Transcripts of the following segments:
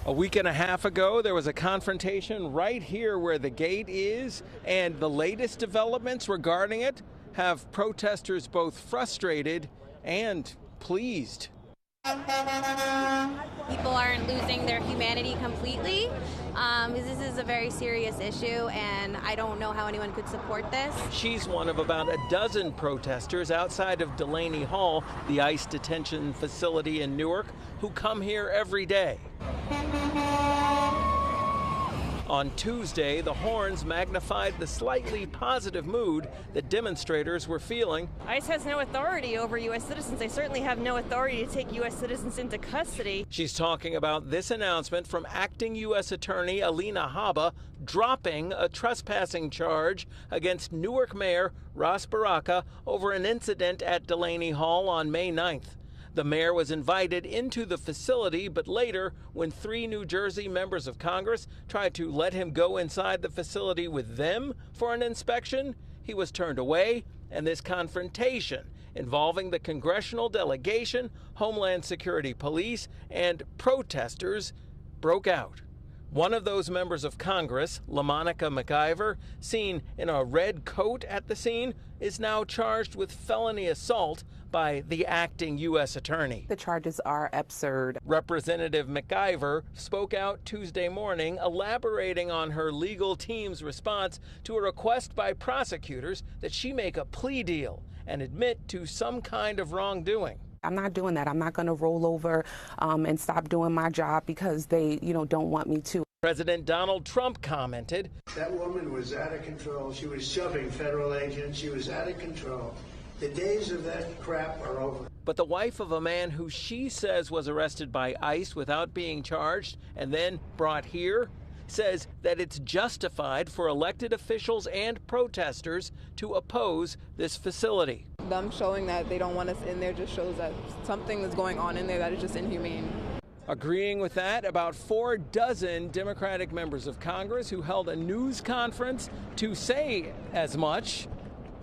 A week and a half ago, there was a confrontation right here where the gate is, and the latest developments regarding it have protesters both frustrated and pleased. People aren't losing their humanity completely. This is a very serious issue, and I don't know how anyone could support this. She's one of about a dozen protesters outside of Delaney Hall, the ICE detention facility in Newark, who come here every day. On Tuesday, the horns magnified the slightly positive mood that demonstrators were feeling. ICE has no authority over U.S. citizens. They certainly have no authority to take U.S. citizens into custody. She's talking about this announcement from acting U.S. Attorney Alina Habba dropping a trespassing charge against Newark Mayor Ras Baraka over an incident at Delaney Hall on May 9th. The mayor was invited into the facility, but later, when 3 New Jersey members of Congress tried to let him go inside the facility with them for an inspection, he was turned away, and this confrontation involving the congressional delegation, Homeland Security Police, and protesters broke out. One of those members of Congress, LaMonica McIver, seen in a red coat at the scene, is now charged with felony assault by the acting U.S. attorney. The charges are absurd. Representative McIver spoke out Tuesday morning, elaborating on her legal team's response to a request by prosecutors that she make a plea deal and admit to some kind of wrongdoing. I'm not doing that. I'm not going to roll over and stop doing my job because they, don't want me to. President Donald Trump commented, "That woman was out of control. She was shoving federal agents. She was out of control. The days of that crap are over." But the wife of a man who she says was arrested by ICE without being charged and then brought here says that it's justified for elected officials and protesters to oppose this facility. Them showing that they don't want us in there just shows that something is going on in there that is just inhumane. Agreeing with that, about 4 dozen Democratic members of Congress who held a news conference to say as much.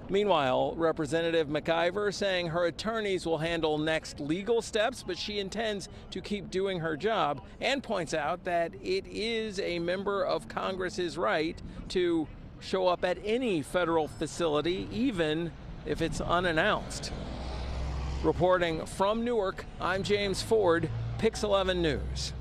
Meanwhile, Representative McIver saying her attorneys will handle next legal steps, but she intends to keep doing her job, and points out that it is a member of Congress's right to show up at any federal facility, even if it's unannounced. Reporting from Newark, I'm James Ford, Pix 11 News.